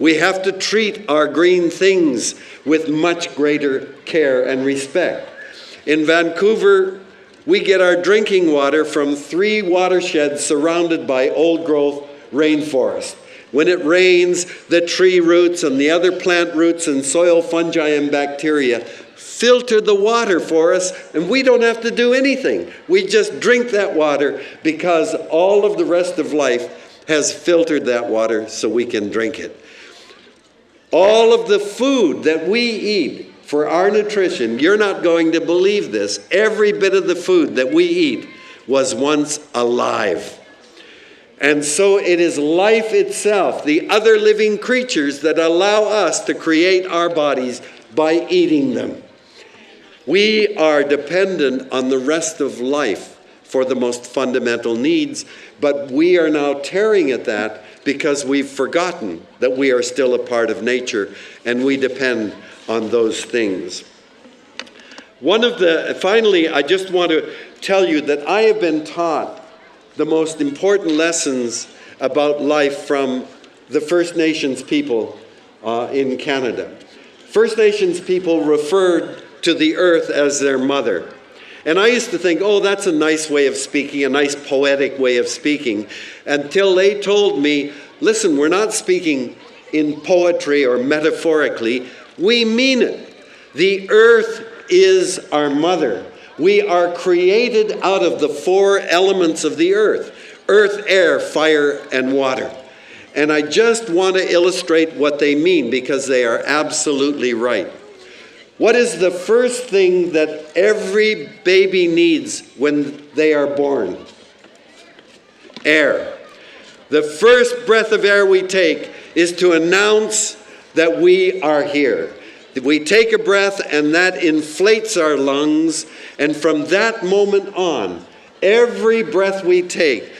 We have to treat our green things with much greater care and respect. In Vancouver, we get our drinking water from 3 watersheds surrounded by old-growth rainforest. When it rains, the tree roots and the other plant roots and soil fungi and bacteria filter the water for us, and we don't have to do anything. We just drink that water because all of the rest of life has filtered that water so we can drink it. All of the food that we eat for our nutrition, you're not going to believe this, every bit of the food that we eat was once alive. And so it is life itself, the other living creatures, that allow us to create our bodies by eating them. We are dependent on the rest of life for the most fundamental needs, but we are now tearing at that because we've forgotten that we are still a part of nature and we depend on those things. Finally, I just want to tell you that I have been taught the most important lessons about life from the First Nations people in Canada. First Nations people referred to the earth as their mother. And I used to think, oh, that's a nice way of speaking, a nice poetic way of speaking, until they told me, listen, we're not speaking in poetry or metaphorically, we mean it. The earth is our mother. We are created out of the 4 elements of the earth: earth, air, fire, and water. And I just want to illustrate what they mean because they are absolutely right. What is the first thing that every baby needs when they are born? Air. The first breath of air we take is to announce that we are here. We take a breath and that inflates our lungs, and from that moment on, every breath we take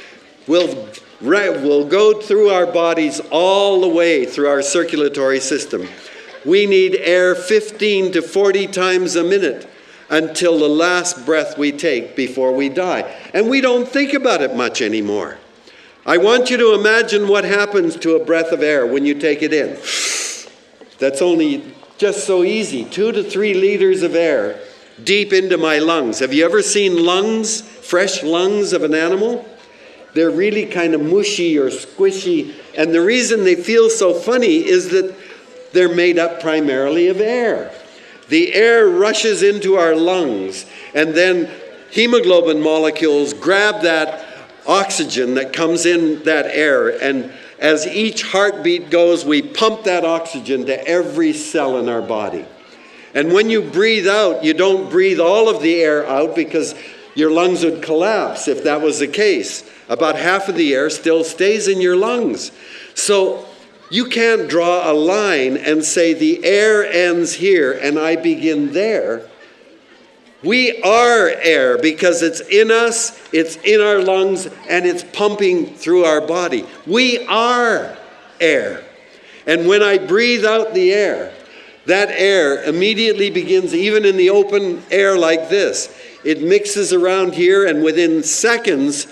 will go through our bodies all the way through our circulatory system. We need air 15 to 40 times a minute until the last breath we take before we die. And we don't think about it much anymore. I want you to imagine what happens to a breath of air when you take it in. That's only just so easy. 2 to 3 liters of air deep into my lungs. Have you ever seen lungs, fresh lungs of an animal? They're really kind of mushy or squishy. And the reason they feel so funny is that they're made up primarily of air. The air rushes into our lungs, and then hemoglobin molecules grab that oxygen that comes in that air, and as each heartbeat goes, we pump that oxygen to every cell in our body. And when you breathe out, you don't breathe all of the air out because your lungs would collapse if that was the case. About half of the air still stays in your lungs. So you can't draw a line and say the air ends here and I begin there. We are air because it's in us, it's in our lungs, and it's pumping through our body. We are air. And when I breathe out the air, that air immediately begins, even in the open air like this, it mixes around here, and within seconds,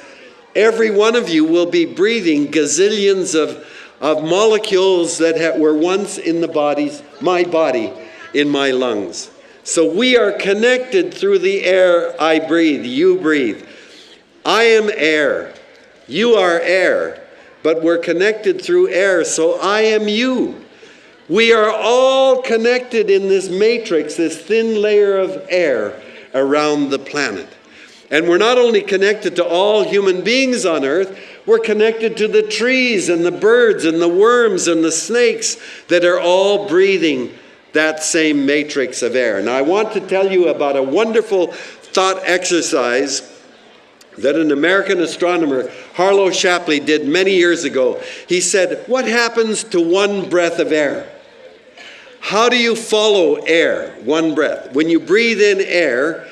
every one of you will be breathing gazillions of molecules that were once in my body, in my lungs. So we are connected through the air I breathe, you breathe. I am air, you are air, but we're connected through air, so I am you. We are all connected in this matrix, this thin layer of air around the planet. And we're not only connected to all human beings on earth, we're connected to the trees and the birds and the worms and the snakes that are all breathing that same matrix of air. Now I want to tell you about a wonderful thought exercise that an American astronomer, Harlow Shapley, did many years ago. He said, what happens to one breath of air? How do you follow air, one breath? When you breathe in air,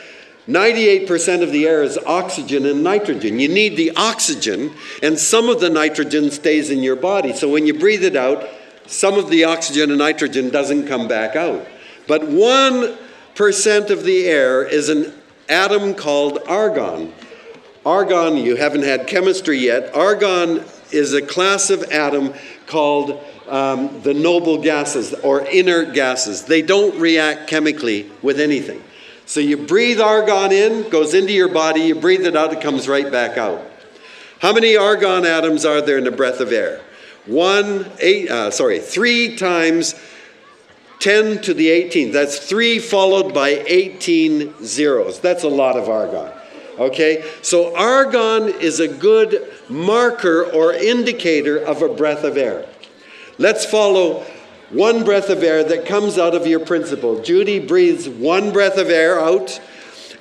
98% of the air is oxygen and nitrogen. You need the oxygen, and some of the nitrogen stays in your body. So when you breathe it out, some of the oxygen and nitrogen doesn't come back out. But 1% of the air is an atom called argon. Argon, you haven't had chemistry yet. Argon is a class of atom called the noble gases or inert gases. They don't react chemically with anything. So you breathe argon in, goes into your body, you breathe it out, it comes right back out. How many argon atoms are there in a breath of air? 3 times 10 to the 18th. That's 3 followed by 18 zeros. That's a lot of argon. Okay, so argon is a good marker or indicator of a breath of air. Let's follow one breath of air that comes out of your principle. Judy breathes one breath of air out,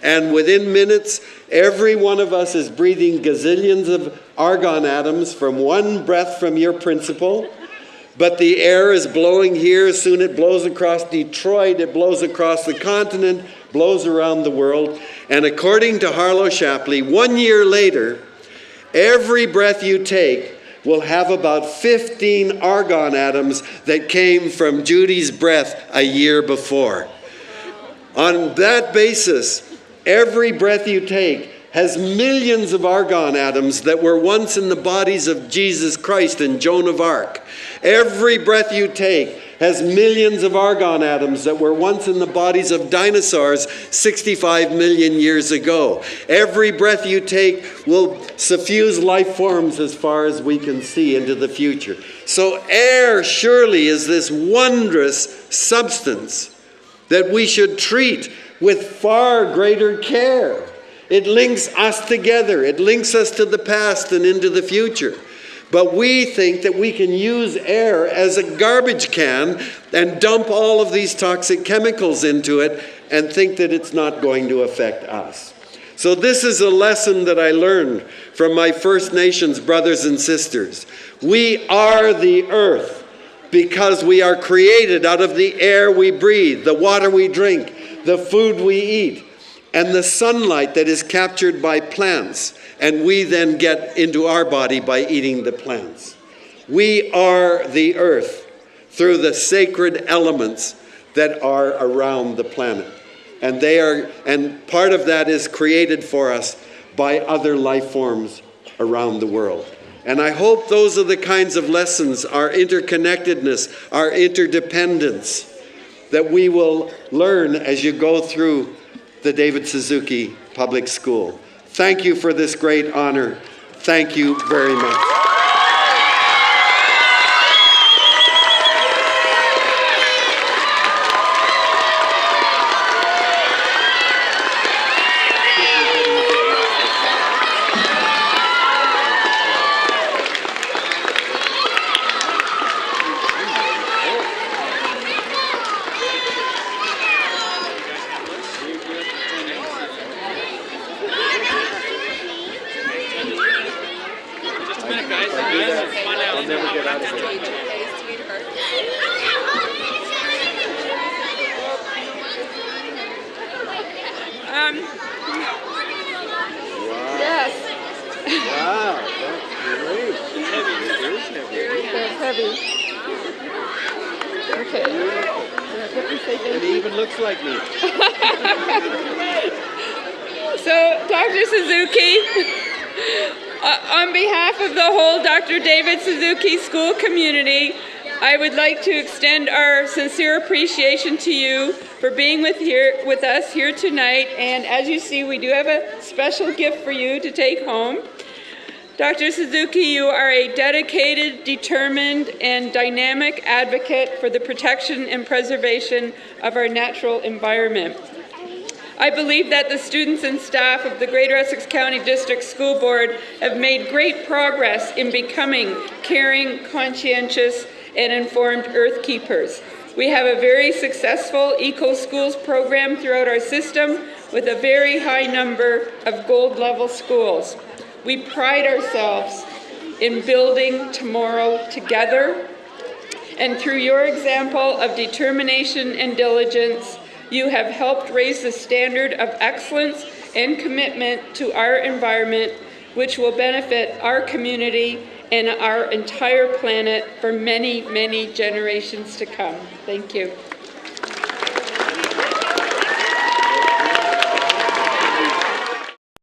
and within minutes, every one of us is breathing gazillions of argon atoms from one breath from your principle. But the air is blowing here. Soon it blows across Detroit. It blows across the continent, blows around the world. And according to Harlow Shapley, 1 year later, every breath you take will have about 15 argon atoms that came from Judy's breath a year before. On that basis, every breath you take has millions of argon atoms that were once in the bodies of Jesus Christ and Joan of Arc. Every breath you take has millions of argon atoms that were once in the bodies of dinosaurs 65 million years ago. Every breath you take will suffuse life forms as far as we can see into the future. So air surely is this wondrous substance that we should treat with far greater care. It links us together. It links us to the past and into the future. But we think that we can use air as a garbage can and dump all of these toxic chemicals into it and think that it's not going to affect us. So this is a lesson that I learned from my First Nations brothers and sisters. We are the earth because we are created out of the air we breathe, the water we drink, the food we eat, and the sunlight that is captured by plants, and we then get into our body by eating the plants. We are the earth through the sacred elements that are around the planet. And part of that is created for us by other life forms around the world. And I hope those are the kinds of lessons, our interconnectedness, our interdependence, that we will learn as you go through the David Suzuki Public School. Thank you for this great honor. Thank you very much. Yes. Wow, that's great. It's heavy. Okay. It even looks like me. So, Dr. Suzuki, on behalf of the whole Dr. David Suzuki School community, I would like to extend our sincere appreciation to you for being with us here tonight. And as you see, we do have a special gift for you to take home. Dr. Suzuki, you are a dedicated, determined, and dynamic advocate for the protection and preservation of our natural environment. I believe that the students and staff of the Greater Essex County District School Board have made great progress in becoming caring, conscientious, and informed earth keepers. We have a very successful eco-schools program throughout our system with a very high number of gold-level schools. We pride ourselves in building tomorrow together, and through your example of determination and diligence, you have helped raise the standard of excellence and commitment to our environment, which will benefit our community and our entire planet for many, many generations to come. Thank you.